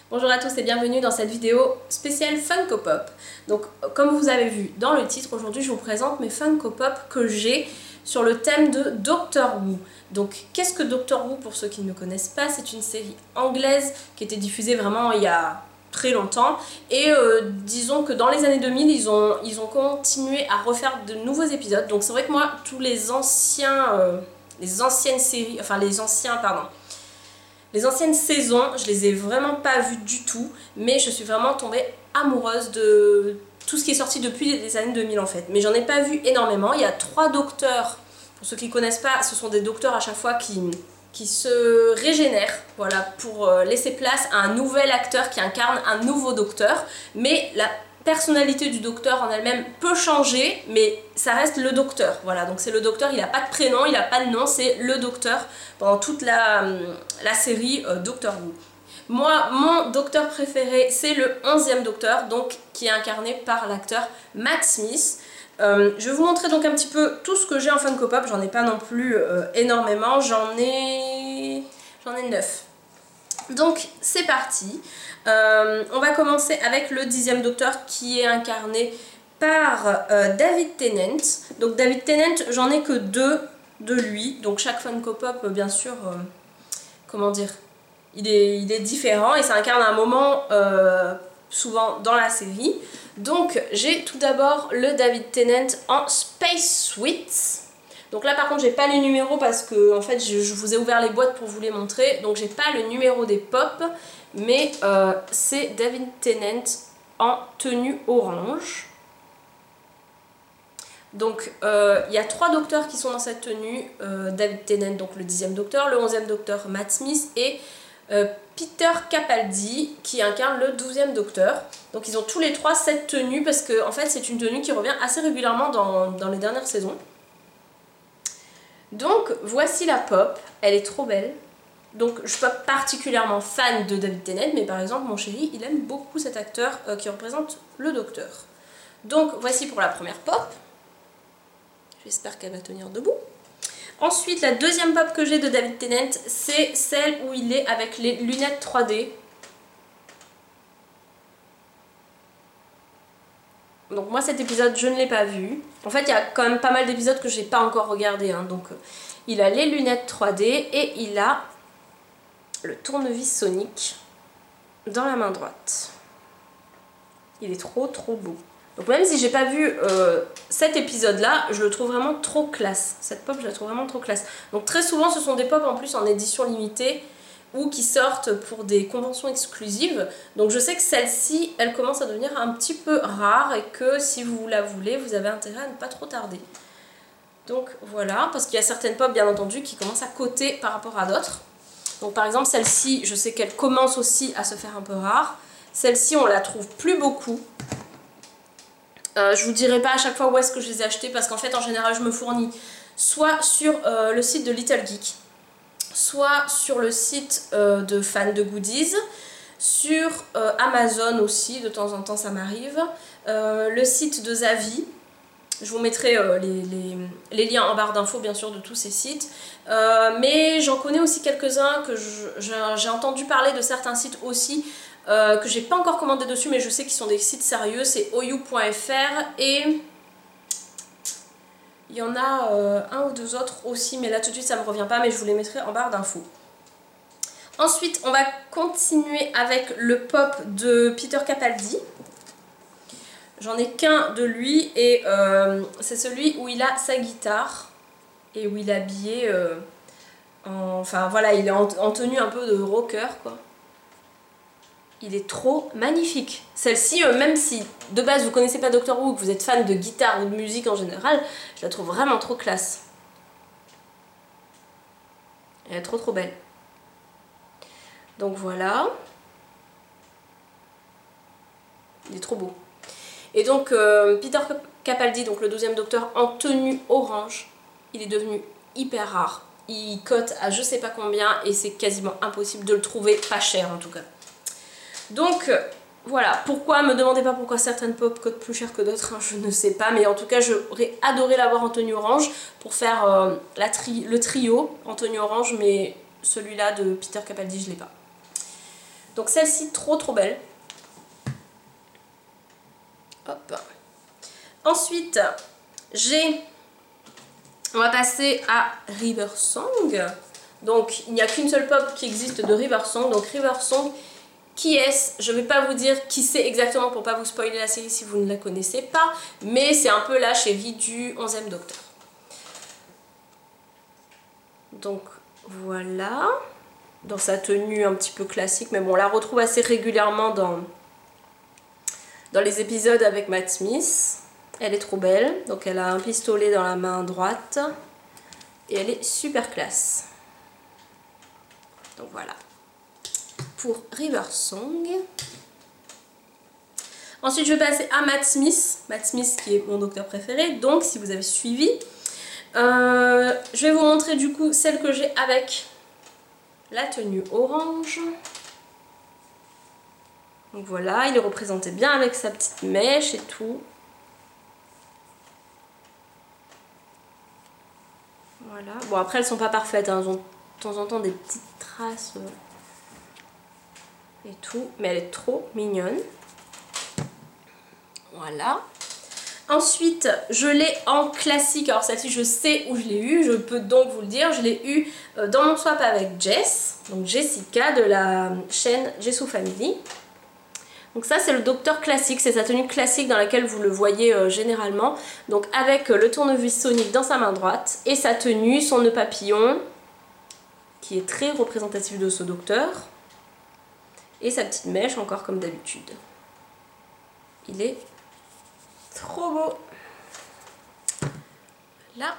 Bonjour à tous et bienvenue dans cette vidéo spéciale Funko Pop. Donc comme vous avez vu dans le titre, aujourd'hui je vous présente mes Funko Pop que j'ai sur le thème de Doctor Who. Donc qu'est-ce que Doctor Who pour ceux qui ne connaissent pas? C'est une série anglaise qui était diffusée vraiment il y a très longtemps et disons que dans les années 2000 ils ont continué à refaire de nouveaux épisodes. Donc c'est vrai que moi tous les anciennes séries, enfin les anciennes saisons, je les ai vraiment pas vues du tout, mais je suis vraiment tombée amoureuse de tout ce qui est sorti depuis les années 2000 en fait. Mais j'en ai pas vu énormément. Il y a 3 docteurs, pour ceux qui connaissent pas, ce sont des docteurs à chaque fois qui se régénèrent, voilà, pour laisser place à un nouvel acteur qui incarne un nouveau docteur. Mais la personnalité du docteur en elle-même peut changer, mais ça reste le docteur, voilà, donc c'est le docteur, il n'a pas de prénom, il n'a pas de nom, c'est le docteur pendant toute la série Doctor Who. Moi, mon docteur préféré, c'est le 11e docteur, donc qui est incarné par l'acteur Matt Smith. Je vais vous montrer donc un petit peu tout ce que j'ai en Funko Pop, j'en ai pas non plus énormément, j'en ai 9. Donc c'est parti. On va commencer avec le 10e docteur qui est incarné par David Tennant. Donc David Tennant, j'en ai que 2 de lui. Donc chaque Funko Pop, bien sûr, comment dire, il est différent et ça incarne un moment souvent dans la série. Donc j'ai tout d'abord le David Tennant en Space Suite. Donc là par contre j'ai pas les numéros parce que en fait je vous ai ouvert les boîtes pour vous les montrer, donc j'ai pas le numéro des pop, mais c'est David Tennant en tenue orange. Donc il y a 3 docteurs qui sont dans cette tenue, David Tennant donc le 10e docteur, le 11e docteur Matt Smith et Peter Capaldi qui incarne le 12e docteur. Donc ils ont tous les 3 cette tenue parce que en fait c'est une tenue qui revient assez régulièrement dans les dernières saisons. Donc voici la pop, elle est trop belle. Donc je suis pas particulièrement fan de David Tennant, mais par exemple mon chéri il aime beaucoup cet acteur qui représente le docteur. Donc voici pour la première pop. J'espère qu'elle va tenir debout. Ensuite la deuxième pop que j'ai de David Tennant, c'est celle où il est avec les lunettes 3D. Donc moi cet épisode je ne l'ai pas vu. En fait il y a quand même pas mal d'épisodes que j'ai pas encore regardé, hein. Donc il a les lunettes 3D et il a le tournevis Sonic dans la main droite. Il est trop beau. Donc même si j'ai pas vu cet épisode là, je le trouve vraiment trop classe. Cette pop je la trouve vraiment trop classe. Donc très souvent ce sont des pop en plus en édition limitée ou qui sortent pour des conventions exclusives. Donc je sais que celle-ci, elle commence à devenir un petit peu rare et que si vous la voulez, vous avez intérêt à ne pas trop tarder. Donc voilà, parce qu'il y a certaines pop bien entendu qui commencent à coter par rapport à d'autres. Donc par exemple celle-ci, je sais qu'elle commence aussi à se faire un peu rare. Celle-ci, on la trouve plus beaucoup. Je vous dirai pas à chaque fois où est-ce que je les ai achetées parce qu'en fait en général je me fournis soit sur le site de Little Geek, soit sur le site de fans de goodies, sur Amazon aussi, de temps en temps ça m'arrive, le site de Zavi, je vous mettrai les liens en barre d'infos bien sûr de tous ces sites, mais j'en connais aussi quelques-uns que j'ai entendu parler de certains sites aussi, que j'ai pas encore commandé dessus mais je sais qu'ils sont des sites sérieux, c'est oyu.fr et il y en a un ou 2 autres aussi, mais là tout de suite ça me revient pas, mais je vous les mettrai en barre d'infos. Ensuite on va continuer avec le pop de Peter Capaldi. J'en ai qu'un de lui et c'est celui où il a sa guitare et où il est habillé enfin voilà, il est en tenue un peu de rocker quoi. Il est trop magnifique. Celle-ci, même si de base vous connaissez pas Doctor Who, que vous êtes fan de guitare ou de musique en général, je la trouve vraiment trop classe. Elle est trop belle. Donc voilà. Il est trop beau. Et donc Peter Capaldi, donc le 12e docteur en tenue orange, il est devenu hyper rare. Il cote à je sais pas combien et c'est quasiment impossible de le trouver pas cher en tout cas. Donc voilà, pourquoi, me demandez pas pourquoi certaines pop cotent plus cher que d'autres, hein, je ne sais pas, mais en tout cas j'aurais adoré l'avoir en tenue orange pour faire le trio en tenue orange, mais celui-là de Peter Capaldi je l'ai pas. Donc celle-ci, trop belle. Hop. Ensuite, on va passer à River Song. Donc il n'y a qu'une seule pop qui existe de River Song. Donc River Song, qui est-ce? Je ne vais pas vous dire qui c'est exactement pour pas vous spoiler la série si vous ne la connaissez pas. Mais c'est un peu la chérie du 11e Docteur. Donc voilà. Dans sa tenue un petit peu classique. Mais bon, on la retrouve assez régulièrement dans les épisodes avec Matt Smith. Elle est trop belle. Donc elle a un pistolet dans la main droite. Et elle est super classe. Donc voilà. Pour River Song. Ensuite je vais passer à Matt Smith. Matt Smith qui est mon docteur préféré. Donc si vous avez suivi. Je vais vous montrer du coup celle que j'ai avec la tenue orange. Donc voilà, il est représenté bien avec sa petite mèche et tout. Voilà. Bon après elles sont pas parfaites, hein. Elles ont de temps en temps des petites traces et tout. Mais elle est trop mignonne. Voilà. Ensuite, je l'ai en classique. Alors celle-ci, je sais où je l'ai eu. Je peux donc vous le dire. Je l'ai eu dans mon swap avec Jess. Donc Jessica de la chaîne Jessou Family. Donc ça, c'est le docteur classique. C'est sa tenue classique dans laquelle vous le voyez généralement. Donc avec le tournevis sonique dans sa main droite. Et sa tenue, son nœud papillon. Qui est très représentatif de ce docteur. Et sa petite mèche, encore comme d'habitude. Il est trop beau. Là.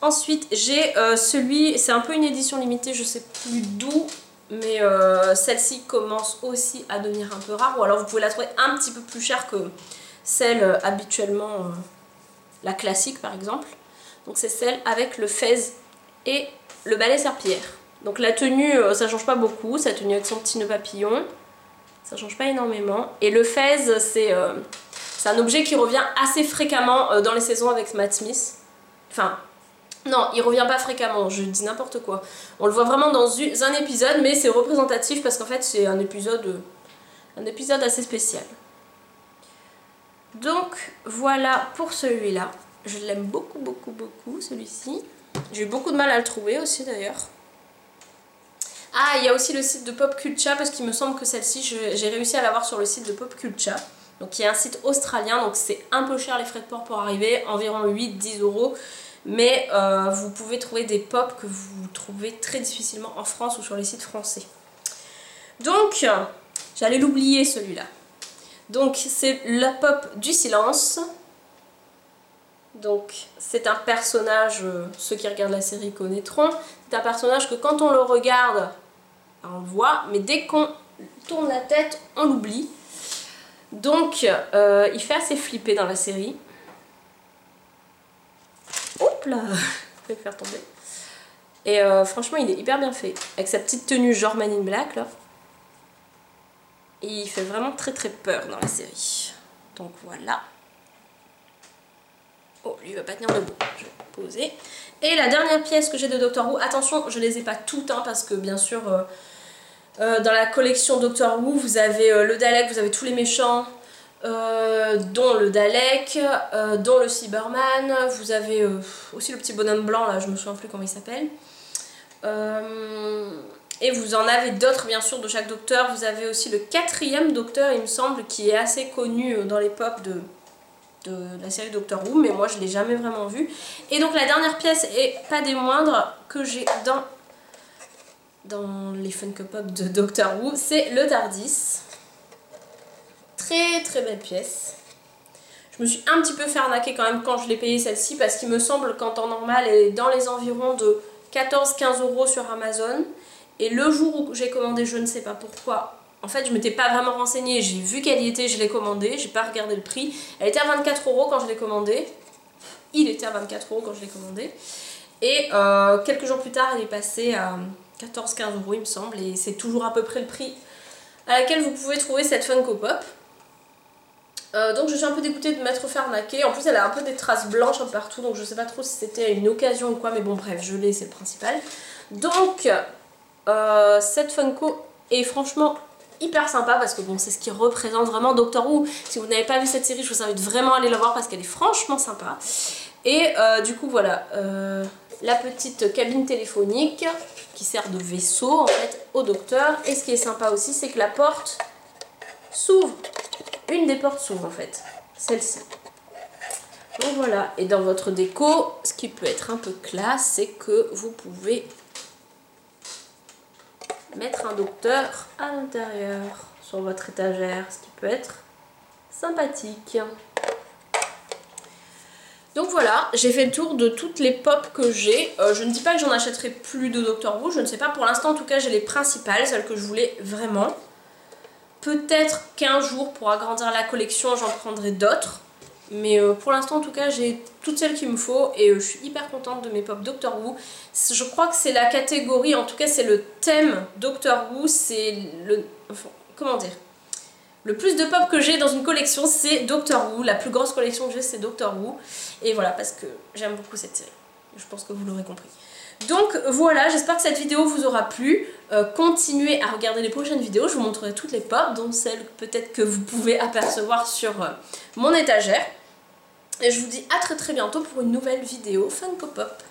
Ensuite, j'ai celui, c'est un peu une édition limitée, je sais plus d'où, mais celle-ci commence aussi à devenir un peu rare. Ou alors vous pouvez la trouver un petit peu plus chère que celle habituellement, la classique par exemple. Donc c'est celle avec le fez et le balai serpillière. Donc la tenue, ça change pas beaucoup, sa tenue avec son petit nœud papillon, ça change pas énormément. Et le fez, c'est un objet qui revient assez fréquemment dans les saisons avec Matt Smith. Enfin, non, il revient pas fréquemment, je dis n'importe quoi. On le voit vraiment dans un épisode, mais c'est représentatif parce qu'en fait c'est un épisode assez spécial. Donc voilà pour celui-là. Je l'aime beaucoup celui-ci. J'ai eu beaucoup de mal à le trouver aussi d'ailleurs. Ah, il y a aussi le site de Pop Culture parce qu'il me semble que celle-ci, j'ai réussi à l'avoir sur le site de Pop Culture. Donc il y a un site australien, donc c'est un peu cher les frais de port pour arriver, environ 8-10 €. Mais vous pouvez trouver des pops que vous trouvez très difficilement en France ou sur les sites français. Donc, j'allais l'oublier celui-là. Donc c'est la pop du silence. Donc c'est un personnage, ceux qui regardent la série connaîtront, c'est un personnage que quand on le regarde, on le voit, mais dès qu'on tourne la tête, on l'oublie. Donc il fait assez flipper dans la série. Hop là, je vais le faire tomber. Et franchement il est hyper bien fait. Avec sa petite tenue genre Man in Black là. Et il fait vraiment très peur dans la série. Donc voilà. Oh, lui il va pas tenir debout. Je vais poser. Et la dernière pièce que j'ai de Doctor Who, attention, je les ai pas toutes hein, parce que bien sûr dans la collection Doctor Who, vous avez le Dalek, vous avez tous les méchants, dont le Dalek, dont le Cyberman, vous avez aussi le petit bonhomme blanc là, je me souviens plus comment il s'appelle. Et vous en avez d'autres bien sûr de chaque docteur. Vous avez aussi le 4e docteur il me semble qui est assez connu dans les pop de la série Doctor Who, mais moi je l'ai jamais vraiment vu. Et donc la dernière pièce, et pas des moindres, que j'ai dans les Funko Pop de Doctor Who, c'est le TARDIS. Très belle pièce. Je me suis un petit peu fait arnaquer quand même quand je l'ai payée celle-ci, parce qu'il me semble qu'en temps normal elle est dans les environs de 14-15 € sur Amazon. Et le jour où j'ai commandé, je ne sais pas pourquoi, en fait je m'étais pas vraiment renseignée, j'ai vu qu'elle y était, je l'ai commandée, j'ai pas regardé le prix. Elle était à 24 € quand je l'ai commandée. Il était à 24 € quand je l'ai commandé. Et quelques jours plus tard elle est passée à 14-15 € il me semble. Et c'est toujours à peu près le prix à laquelle vous pouvez trouver cette Funko Pop. Donc je suis un peu dégoûtée de m'être fait arnaquer. En plus elle a un peu des traces blanches un peu partout, donc je sais pas trop si c'était une occasion ou quoi, mais bon bref, je l'ai, c'est le principal. Donc cette Funko est franchement hyper sympa parce que bon, c'est ce qui représente vraiment Doctor Who. Si vous n'avez pas vu cette série, je vous invite vraiment à aller la voir parce qu'elle est franchement sympa. Et du coup voilà, la petite cabine téléphonique qui sert de vaisseau en fait au docteur. Et ce qui est sympa aussi, c'est que la porte s'ouvre. Une des portes s'ouvre en fait, celle-ci. Donc voilà, et dans votre déco, ce qui peut être un peu classe, c'est que vous pouvez mettre un docteur à l'intérieur sur votre étagère, ce qui peut être sympathique. Donc voilà, j'ai fait le tour de toutes les pop que j'ai. Je ne dis pas que j'en achèterai plus de Doctor Who, je ne sais pas. Pour l'instant, en tout cas, j'ai les principales, celles que je voulais vraiment. Peut-être qu'un jour, pour agrandir la collection, j'en prendrai d'autres. Mais pour l'instant, en tout cas, j'ai toutes celles qu'il me faut. Et je suis hyper contente de mes pop Doctor Who. Je crois que c'est la catégorie, en tout cas, c'est le thème Doctor Who. C'est le... Enfin, comment dire ? Le plus de pop que j'ai dans une collection, c'est Doctor Who. La plus grosse collection que j'ai, c'est Doctor Who. Et voilà, parce que j'aime beaucoup cette série. Je pense que vous l'aurez compris. Donc voilà, j'espère que cette vidéo vous aura plu. Continuez à regarder les prochaines vidéos. Je vous montrerai toutes les pop, dont celles peut-être que vous pouvez apercevoir sur mon étagère. Et je vous dis à très bientôt pour une nouvelle vidéo Funko Pop.